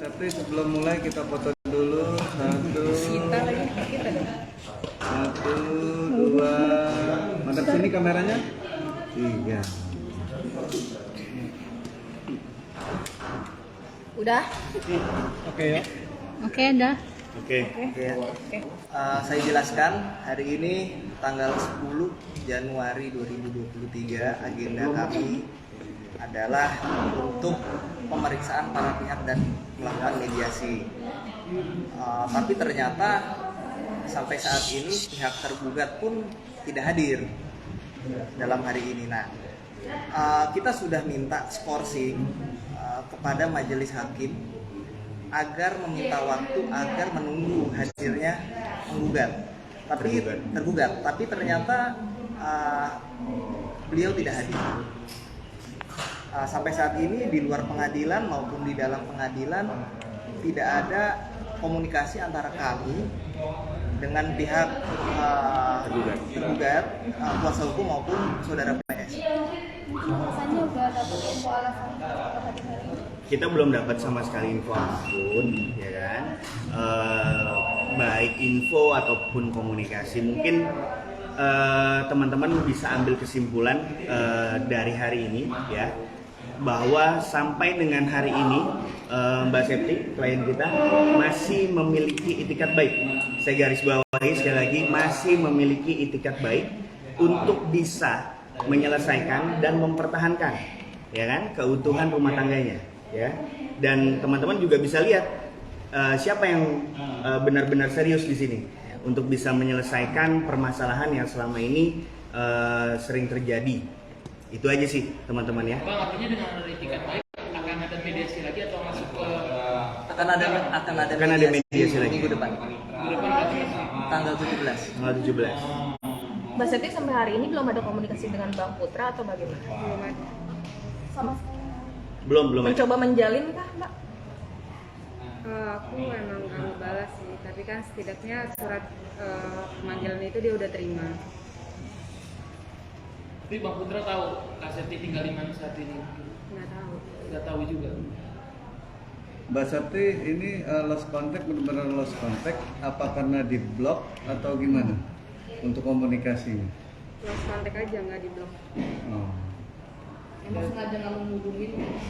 Tapi sebelum mulai kita foto dulu. Satu, dua. Madap sini kameranya. 3. Udah? Oke ya. Oke, dah. Oke. Saya jelaskan hari ini tanggal 10 Januari 2023 agenda kami adalah untuk pemeriksaan para pihak dan melakukan mediasi. Tapi ternyata sampai saat ini pihak tergugat pun tidak hadir dalam hari ini. Nah, kita sudah minta skorsing kepada majelis hakim agar meminta waktu agar menunggu hadirnya tergugat. Tapi ternyata beliau tidak hadir. Sampai saat ini di luar pengadilan maupun di dalam pengadilan tidak ada komunikasi antara kami dengan pihak tergugat, kuasa hukum maupun saudara PS. Alasannya udah dapat info alasan Kita belum dapat sama sekali info apapun, ya kan? Baik info ataupun komunikasi. Mungkin teman-teman bisa ambil kesimpulan dari hari ini, ya, bahwa sampai dengan hari ini Mbak Septi, klien kita, masih memiliki itikat baik. Saya garis bawahi sekali lagi, masih memiliki itikat baik untuk bisa menyelesaikan dan mempertahankan, ya kan, keutuhan rumah tangganya, ya. Dan teman-teman juga bisa lihat siapa yang benar-benar serius di sini untuk bisa menyelesaikan permasalahan yang selama ini sering terjadi. Itu aja sih, teman-teman, ya. Bang, artinya dengan ada itikat baik akan ada mediasi lagi atau masuk ke Akan ada mediasi lagi minggu depan. Tanggal 17. Tanggal 17. Mbak Septi sampai hari ini belum ada komunikasi dengan Bang Putra atau bagaimana? Belum ada. Sama sekali. Belum ada. Mencoba menjalin kah, Mbak? Aku emang nggak ngebalas sih, tapi kan setidaknya surat pemanggilan itu dia udah terima. Tapi Bang Putra tahu Kak Septi tinggal di mana saat ini? Nggak tahu. Nggak tahu juga. Mbak Septi ini lost contact, benar-benar lost contact. Apa karena di blok atau gimana untuk komunikasinya? Lost kontak aja, nggak di blok. Oh. Emang sengaja nggak menghubungin?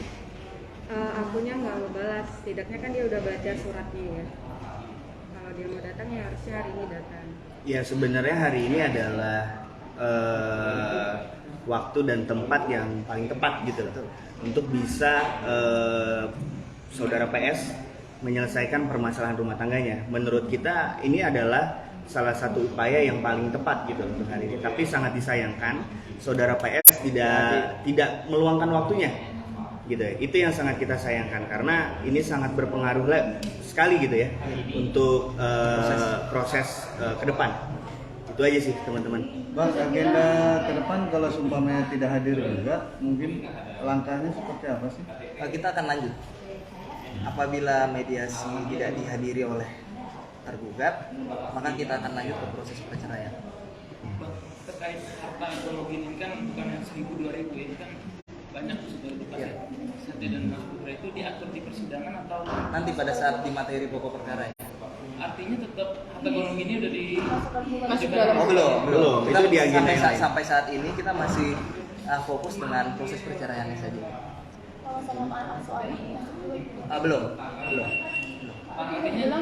Akunya nggak ngebalas, setidaknya kan dia udah baca suratnya ya. Kalau dia mau datang ya harusnya hari ini datang. Ya, sebenarnya hari ini adalah waktu dan tempat yang paling tepat gitu loh, untuk bisa saudara PS menyelesaikan permasalahan rumah tangganya. Menurut kita ini adalah salah satu upaya yang paling tepat gitu untuk hari ini. Tapi sangat disayangkan saudara PS tidak meluangkan waktunya gitu ya. Itu yang sangat kita sayangkan karena ini sangat berpengaruh sekali gitu ya untuk proses ke depan. Itu aja sih, teman-teman. Bang, agenda ke depan kalau seumpamanya tidak hadir juga, mungkin langkahnya seperti apa sih? Kita akan lanjut. Apabila mediasi tidak dihadiri oleh tergugat, maka kita akan lanjut ke proses perceraian. Bang, terkait harta ekologi ini kan bukan yang 1000-2000, ini kan banyak saudara Pak Septi dan Mas Putra itu diatur di persidangan atau Nanti pada saat di materi pokok perkara. artinya tetap harta ekonomi ini udah di Masuk dalam. Oh belum. Itu di agenda yang lain. Sampai saat ini kita masih fokus dengan proses perceraiannya saja. Kalau sama anak soalnya. Belum. artinya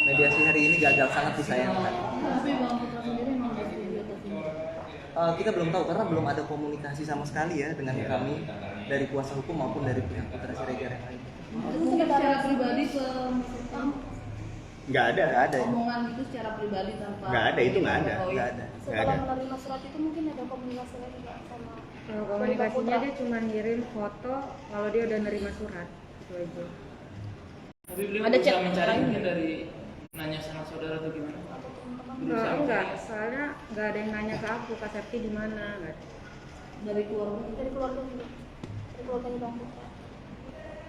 Mediasi hari ini gagal, sangat disayangkan. Tapi Bang Putra sendiri memang nggak setuju atau gimana? Kita belum tahu karena belum ada komunikasi sama sekali ya dengan kami dari kuasa hukum maupun dari pihak Putra Siregar yang lain. Itu secara pribadi ke Nggak ada. omongan itu secara pribadi tanpa. Nggak ada, itu nggak ada. Oh, Nggak iya. ada. Setelah menerima surat itu mungkin ada komunikasi lagi Kak, sama Komunikasinya dia cuma ngirim foto kalau dia udah nerima surat, itu aja. tapi beliau Ada berusaha chat mencari lain? mungkin dari nanya sama saudara atau gimana? Enggak, soalnya nggak ada yang nanya ke aku, Kak Septi di mana, nggak. dari keluarga juga. Dari keluarganya Bang Putra.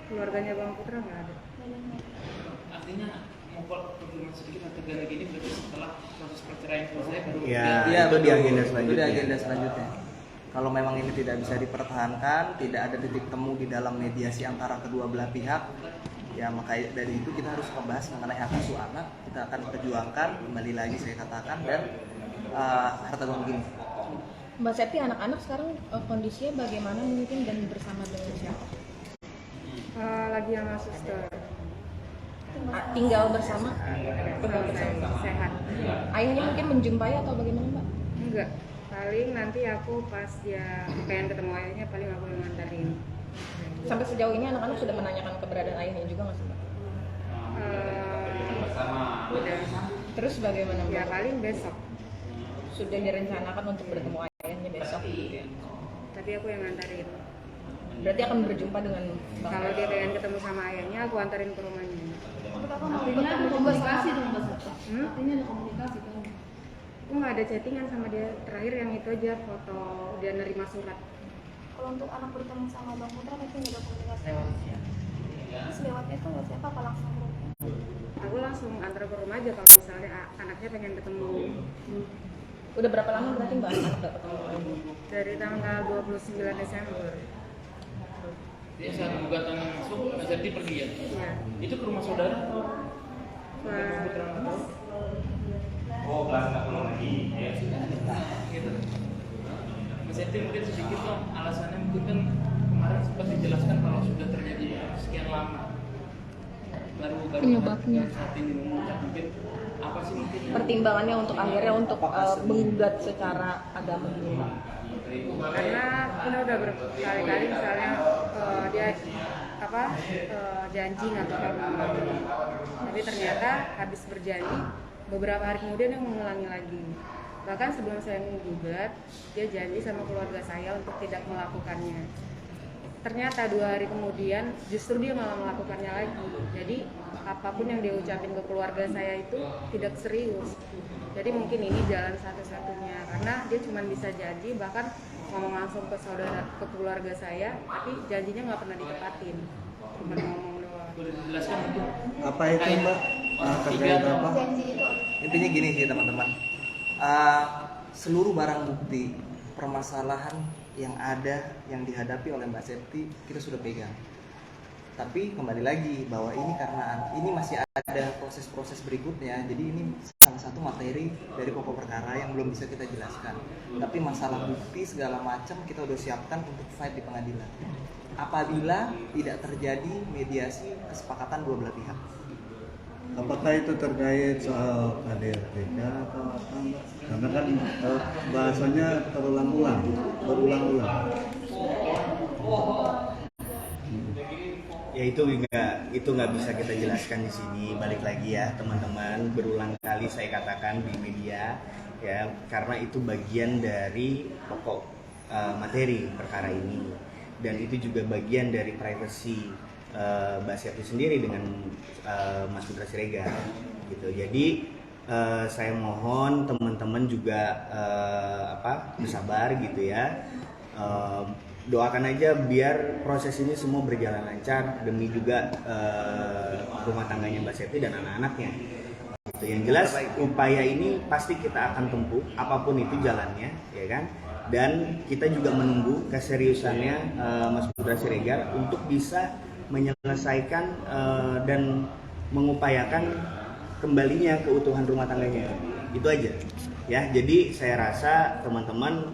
Keluarganya Bang Putra nggak ada. Artinya mau konfirmasi sedikit harga lagi ini berarti setelah proses perceraian selesai baru Ya, itu di agenda selanjutnya. Itu di agenda selanjutnya. Kalau memang ini tidak bisa dipertahankan, tidak ada titik temu di dalam mediasi antara kedua belah pihak, Ya maka dari itu kita harus membahas mengenai hak asuh anak. Kita akan perjuangkan kembali lagi saya katakan dan harta gono begini. Mbak Septi, anak-anak sekarang kondisinya bagaimana mungkin dan bersama dengan siapa? Lagi sama suster. Tinggal bersama? Tinggal bersama. Sehat. Ayahnya mungkin menjumpai atau bagaimana Mbak? Enggak. Paling nanti aku pas dia pengen ketemu ayahnya paling aku yang nganterin. Sampai sejauh ini anak-anak sudah menanyakan keberadaan ayahnya juga nggak sih Mbak? Udah. Terus bagaimana Mbak? Ya paling besok. Sudah direncanakan untuk bertemu ayahnya besok gitu ya? Tapi aku yang nganterin. Berarti akan berjumpa dengan Bang Kalau dia pengen ketemu sama ayahnya, aku anterin ke rumahnya. Artinya ada komunikasi dong Mbak Septi? Hmm? Artinya ada komunikasi kan? Aku nggak ada chattingan sama dia. Terakhir yang itu aja foto dia nerima surat. Kalau untuk anak bertemu sama Bang Putra itu nggak ada komunikasi. Terus lewatnya itu lewat siapa? Apa langsung ke rumah? Aku langsung antar ke rumah aja kalau misalnya anaknya pengen ketemu. Udah berapa lama berarti Mbak anak nggak ketemu? Dari tanggal 29 Desember. Dia saat gugatan masuk, Mbak Septi pergi ya? Ya. Itu ke rumah saudara atau? Pas Oh, kelas nggak pulang lagi. Ya. Gitu. Mbak Septi mungkin sedikit dong alasannya, mungkin kan kemarin sempat dijelaskan kalau sudah terjadi sekian lama baru Penyebabnya. saat ini memuncak, mungkin apa sih mungkin Pertimbangannya untuk akhirnya untuk menggugat secara agama ini Mbak? karena kita udah berkali-kali misalnya dia janji nggak bakal mengulangi, tapi ternyata habis berjanji beberapa hari kemudian dia mengulangi lagi. Bahkan sebelum saya menggugat, dia janji sama keluarga saya untuk tidak melakukannya. Ternyata 2 hari kemudian justru dia malah melakukannya lagi. Jadi apapun yang dia ucapin ke keluarga saya itu tidak serius. Jadi mungkin ini jalan satu-satunya, karena dia cuma bisa janji, bahkan ngomong langsung ke keluarga saya, tapi janjinya nggak pernah ditepatin, cuma ngomong doang. boleh dijelaskan mungkin? Apa itu Mbak? Terkait apa? Janji itu Intinya gini sih teman-teman, seluruh barang bukti permasalahan yang ada yang dihadapi oleh Mbak Septi kita sudah pegang. Tapi kembali lagi bahwa ini karena ini masih ada proses-proses berikutnya, jadi ini salah satu materi dari pokok perkara yang belum bisa kita jelaskan. Tapi masalah bukti segala macam kita udah siapkan untuk fight di pengadilan. Apabila tidak terjadi mediasi kesepakatan dua belah pihak. Apakah itu terkait soal KDRT atau apa Mbak? Karena kan bahasanya berulang-ulang. Ya itu nggak bisa kita jelaskan di sini. Balik lagi ya teman-teman, berulang kali saya katakan di media ya, karena itu bagian dari pokok materi perkara ini, dan itu juga bagian dari privasi Mbak Septi sendiri dengan Mas Putra Siregar gitu. Jadi saya mohon teman-teman juga bersabar gitu ya. Doakan aja biar proses ini semua berjalan lancar demi juga rumah tangganya Mbak Septi dan anak-anaknya. Gitu. Yang jelas upaya ini pasti kita akan tempuh apapun itu jalannya, ya kan? Dan kita juga menunggu keseriusannya Mas Putra Siregar untuk bisa menyelesaikan dan mengupayakan kembalinya keutuhan rumah tangganya. Itu aja. Ya, jadi saya rasa teman-teman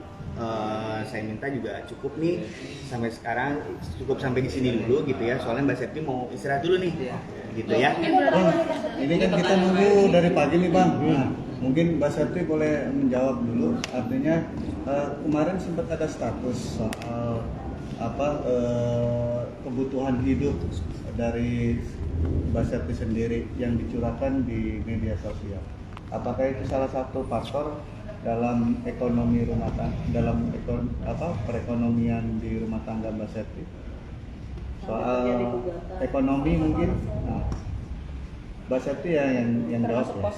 saya minta juga cukup nih sampai sekarang, cukup sampai di sini dulu gitu ya, soalnya Mbak Septi mau istirahat dulu nih gitu ya. Ini kan kita nunggu dari pagi nih Bang. Nah, mungkin Mbak Septi boleh menjawab dulu. Artinya kemarin sempat ada status soal kebutuhan hidup dari Mbak Septi sendiri yang dicurahkan di media sosial. Apakah itu salah satu faktor dalam ekonomi rumah tangga, perekonomian di rumah tangga Mbak Septi? Soal ekonomi mungkin, nah, Mbak Septi ya yang jawab ya.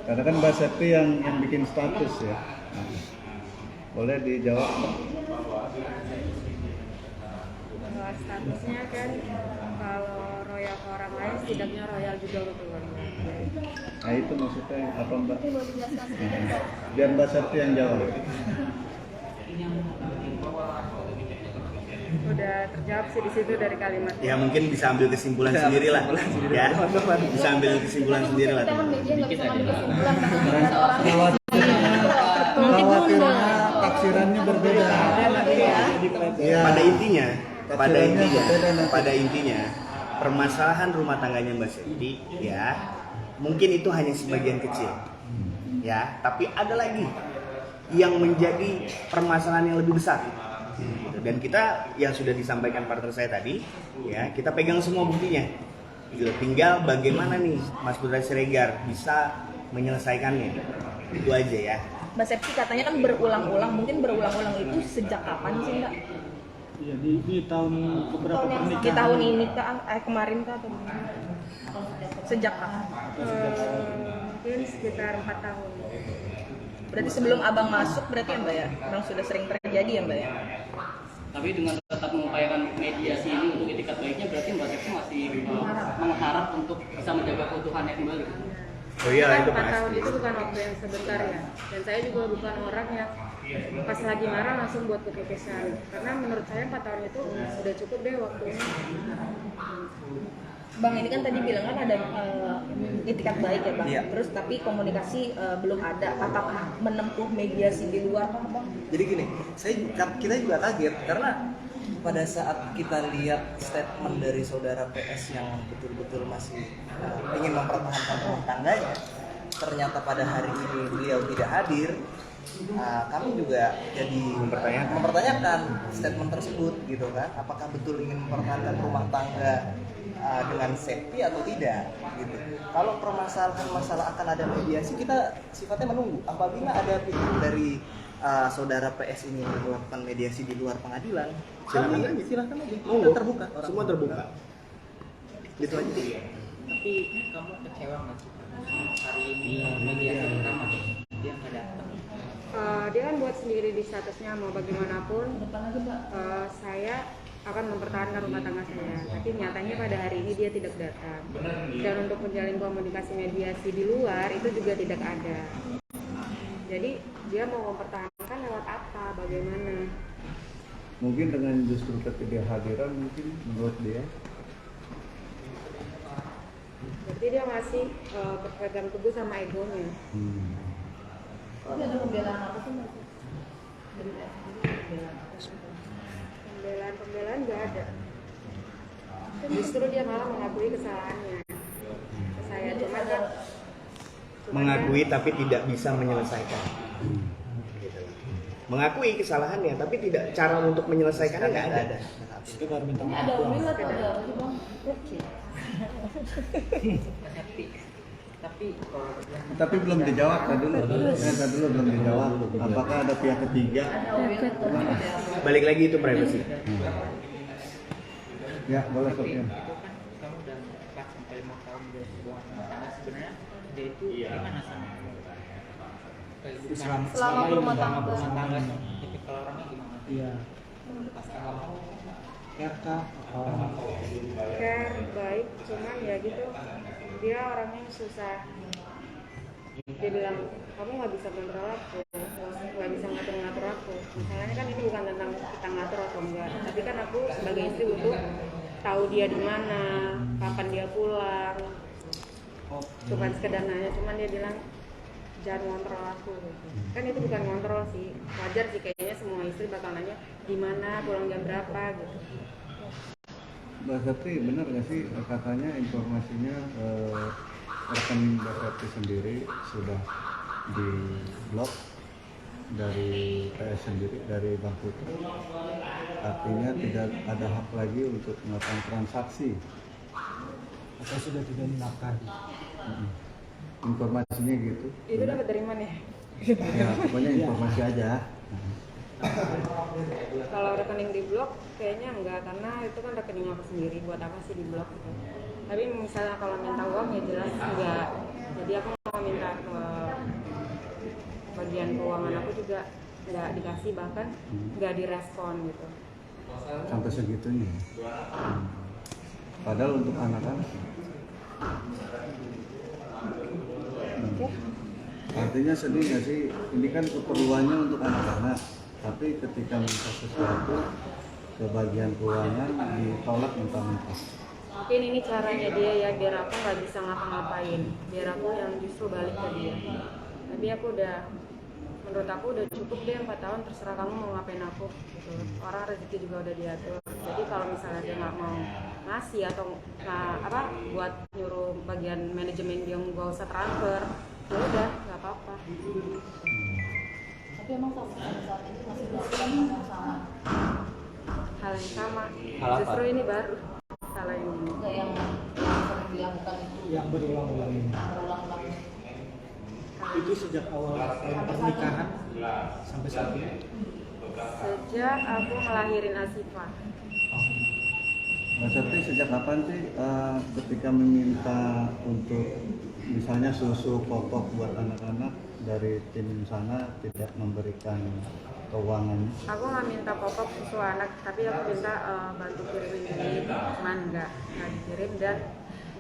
Karena kan Mbak Septi yang bikin status ya. Nah, boleh dijawab. Kalau statusnya kan kalau royal ke orang lain setidaknya royal juga ke keluarga. Nah itu maksudnya apa Mbak? Biar Mbak Septi yang jawab. terjawab sih di situ dari kalimat. Ya mungkin bisa ambil kesimpulan sendiri lah, ya. Bisa ambil kesimpulan sendiri lah. Teman media nggak bisa ngambil kesimpulan karena seorang Khawatirnya tafsirannya berbeda. Ya. Pada intinya, permasalahan rumah tangganya Mbak Septi, ya, mungkin itu hanya sebagian kecil, ya. Tapi ada lagi yang menjadi permasalahan yang lebih besar. Dan kita yang sudah disampaikan partner saya tadi, ya, kita pegang semua buktinya. Tinggal bagaimana nih Mas Putra Siregar bisa menyelesaikannya. Itu aja ya. Mbak Septi katanya kan berulang-ulang, mungkin berulang-ulang itu sejak kapan sih Mbak? Ya, di tahun beberapa pernikahan. Di tahun ini kah? Kemarin kah atau gimana? Sejak kapan? Mungkin sekitar 4 tahun. Berarti sebelum abang masuk berarti ya Mbak ya? Memang sudah sering terjadi ya Mbak ya? Tapi dengan tetap mengupayakan mediasi ini untuk etikat baiknya, berarti Mbak Septi masih mengharap untuk bisa menjaga keutuhannya kembali. Oh iya, Kan itu 4 tahun pasti. itu bukan waktu yang sebentar ya. Dan saya juga bukan orang yang pas lagi marah langsung buat keputusan. Karena menurut saya 4 tahun itu sudah cukup deh waktunya. Bang ini kan tadi bilang kan ada itikat baik ya Bang. Iya. Terus tapi komunikasi belum ada. Apakah menempuh mediasi di luar kah Bang? Jadi gini, kita juga kaget karena pada saat kita lihat statement dari saudara PS yang betul-betul masih ingin mempertahankan rumah tangganya, ternyata pada hari ini beliau tidak hadir. Kami juga jadi mempertanyakan statement tersebut gitu kan, apakah betul ingin mempertahankan rumah tangga dengan safety atau tidak gitu. Kalau permasalahan masalah akan ada mediasi, kita sifatnya menunggu apabila ada pihak dari saudara PS ini melakukan mediasi di luar pengadilan. Silahkan aja. Kita terbuka, Semua terbuka. gitu aja. Tapi kamu kecewa nggak sih hari ini mediasi pertama dia nggak datang? Dia kan buat sendiri di statusnya mau bagaimanapun. Saya akan mempertahankan rumah tangga saya. Tapi nyatanya pada hari ini dia tidak datang. Dan untuk menjalin komunikasi mediasi di luar itu juga tidak ada. Jadi dia mau mempertahankan lewat apa, bagaimana? Mungkin dengan justru ketidakhadiran mungkin menurut dia. Berarti dia masih berpegang teguh sama egonya. Ada pembelaan apa sih Mbak? Pembelaan nggak ada. Justru dia malah mengakui kesalahannya ke saya. Cuman kan Mengakui tapi tidak bisa menyelesaikan. Mengakui kesalahannya tapi tidak cara untuk menyelesaikannya nggak ada. Sekedar minta Ini maaf ada doang. omil atau ada apa sih Bang? Tapi belum dijawab tadi dulu. Tadi dulu belum dijawab. Apakah ada pihak ketiga? Balik lagi itu privacy. Ya, boleh Sofian. Kamu udah 4 sampai 5 tahun di hubungan rumah tangga, sebenarnya dia itu gimana sama Selama rumah tangga. tipikal orangnya gimana? Iya. Pas kamu RK. care baik, cuman ya gitu dia orangnya yang susah. Dia bilang kamu nggak bisa kontrol aku, nggak bisa ngatur aku. Masalahnya kan ini bukan tentang kita ngatur atau enggak, tapi kan aku sebagai istri butuh tahu dia di mana, kapan dia pulang. Bukan sekedar nanya, cuman dia bilang jangan ngontrol aku gitu. Kan itu bukan ngontrol sih, wajar sih kayaknya semua istri bakal nanya di mana, pulang jam berapa gitu. Mbak Septi, benar nggak sih katanya informasinya rekening Mbak Septi sendiri sudah di blok dari PS sendiri, dari Bang Putra? Artinya tidak ada hak lagi untuk melakukan transaksi. Atau sudah tidak dinafkahi. Informasinya gitu. Itu dapat dari mana ya? Ya, pokoknya informasi aja. Kalau rekening di blok kayaknya enggak, karena itu kan rekening aku sendiri, buat apa sih di blok gitu. Tapi misalnya kalau minta uang ya jelas enggak. Jadi aku mau minta ke bagian keuangan aku juga enggak dikasih, bahkan enggak direspon gitu. Sampai segitunya. Padahal untuk anak-anak. Artinya sedih nggak sih? Ini kan keperluannya untuk anak-anak. Tapi ketika minta sesuatu ke bagian keuangan ditolak mentah-mentah. Mungkin ini caranya dia ya, biar aku nggak bisa ngapa-ngapain, biar aku yang justru balik ke dia. Tapi aku udah, menurut aku udah cukup deh 4 tahun, terserah kamu mau ngapain aku gitu. Orang rezeki juga udah diatur. Jadi kalau misalnya dia nggak mau ngasih atau nggak buat nyuruh bagian manajemen dia nggak usah transfer, ya udah nggak apa-apa. Tapi emang sampai saat ini masih melakukan hal yang sama. Hal yang sama. Hal apa? Justru ini baru hal yang ini. Enggak yang sering dilakukan itu Yang berulang-ulang ini. berulang-ulang. Itu sejak awal pernikahan sampai saat ini. Sejak aku ngelahirin Asifah. Mbak Septi sejak kapan sih ketika meminta untuk misalnya susu popok buat anak-anak dari tim sana tidak memberikan keuangan? Aku nggak minta popok susu anak, tapi aku minta bantu kirimin ini, cuman nggak dikirim dan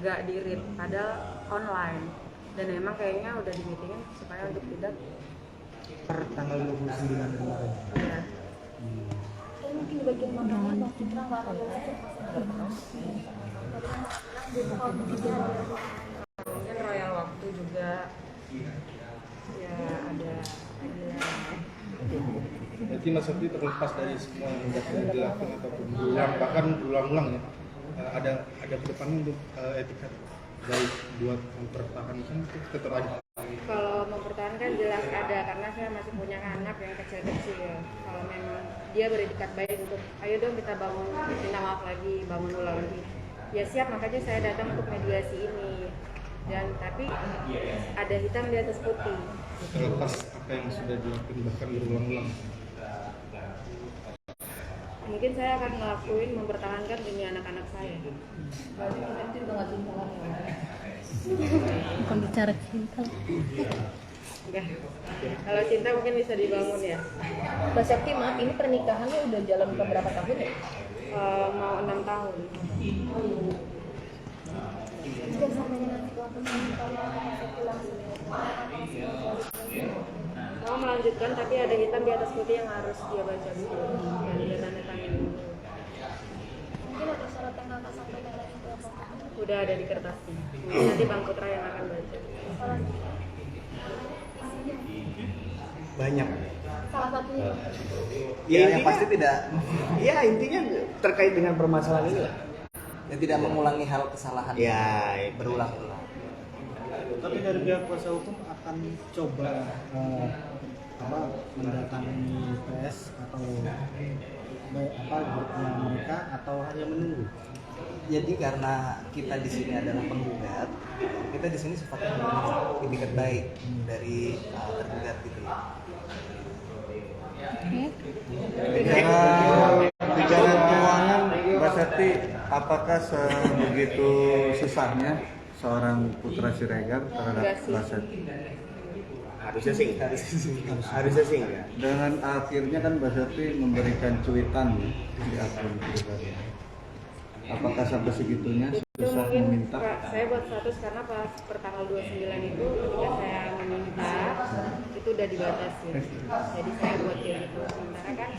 nggak di-read, padahal online. Dan emang kayaknya udah di meetingin supaya untuk tidak. Per tanggal 29 kemarin. Ya. Tapi mungkin di bagian makanan Bang Putra nggak akan belajar Mungkin royal waktu juga ya ada. Berarti Mas Septi terlepas dari semua yang sudah dilakukan ataupun bahkan berulang-ulang ya, ada kedepannya untuk etika baik buat mempertahankan tetap ada. Kalau mempertahankan jelas ada, karena saya masih punya anak yang kecil-kecil. Kalau memang dia beretikat baik untuk ayo dong kita bangun, minta maaf lagi, bangun ulang lagi, ya siap, makanya saya datang untuk mediasi ini. Dan tapi ada hitam di atas putih. Terlepas apa yang sudah dilakukan bahkan berulang-ulang. Mungkin saya akan ngelakuin mempertahankan demi anak-anak saya. Berarti kita itu udah nggak cinta lagi ya. Bukan bicara cinta. Enggak. Kalau cinta mungkin bisa dibangun ya. Mbak Septi, maaf, ini pernikahannya udah jalan beberapa tahun ya? Mau 6 tahun. dan sampai nanti waktu kalau langsung Mau melanjutkan, tapi ada hitam di atas putih yang harus dia baca dulu dan dia tanda tangan dulu. mungkin ada syarat yang kakak sampaikan lagi ke Bang. Udah ada di kertasnya. Nanti Bang Putra yang akan baca. Banyak. Salah satunya Ya, yang pasti tidak Ya intinya terkait dengan permasalahan ini lah. ya, tidak mengulangi hal kesalahan Ya, berulang-ulang. Tapi dari pihak kuasa hukum akan coba mendatangi PS atau grupnya mereka atau hanya menunggu. Jadi karena kita di sini adalah penggugat, kita di sini sifatnya menunggu itikat baik dari tergugat gitu ya. Bicara keuangan, Mbak Septi, apakah sebegitu susahnya seorang Putra Siregar terhadap Mbak Septi? Harusnya sih enggak. Harusnya sih enggak. Dengan akhirnya kan Mbak Septi memberikan cuitan di akun pribadi. Apakah sampai segitunya Itu susah mungkin meminta? saya buat status karena pas pertanggal 29 itu ketika saya meminta itu udah dibatasi. Jadi saya buat kayak gitu. Sementara kan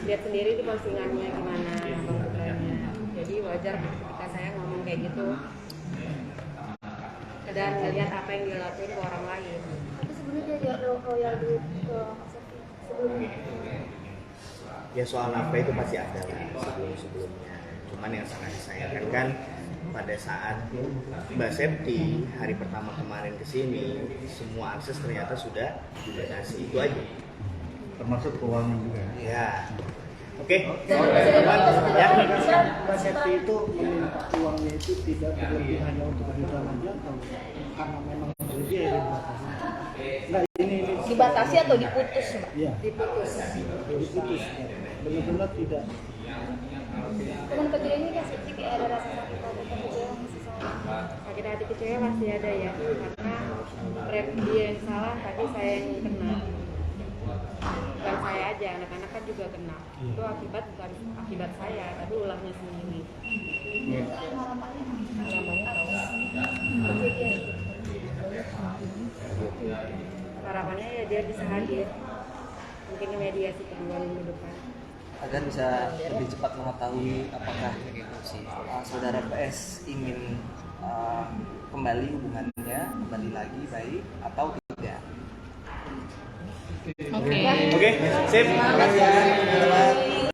lihat sendiri itu postingannya gimana Bang Putranya. Jadi wajar ketika saya ngomong kayak gitu dan ngelihat apa yang dia lakuin ke orang lain. tapi sebenarnya dia royal duit ke Mas Septi sebelumnya. Ya soal apa itu pasti ada lah sebelum-sebelumnya. Cuman yang sangat disayangkan kan pada saat Mbak Septi hari pertama kemarin kesini, semua akses ternyata sudah dibatasi. Itu aja. Termasuk keuangan juga. Ya. Oke. Ya, Mbak Septi itu meminta uangnya itu tidak berlebih hanya untuk kebutuhan aja atau karena memang berlebih ya dibatasi. Nah, ini Dibatasi atau diputus, Mbak? ya Diputus. diputus ya. Benar-benar tidak. Dengan kejadian ini Mas Septi kayak ada rasa sakit hati dan kecewa masih sama. Sakit hati kecewa pasti ada ya, karena rep dia yang salah, tapi saya yang kena. Bukan saya aja, anak-anak kan juga kena. Itu akibat bukan akibat saya, tapi ulahnya sendiri. Harapannya ya dia bisa hadir, mungkin ke mediasi kedua minggu depan. agar bisa lebih cepat mengetahui apakah saudara PS ingin kembali hubungannya, kembali lagi baik atau tidak. Oke. Oke, sip. Terima kasih.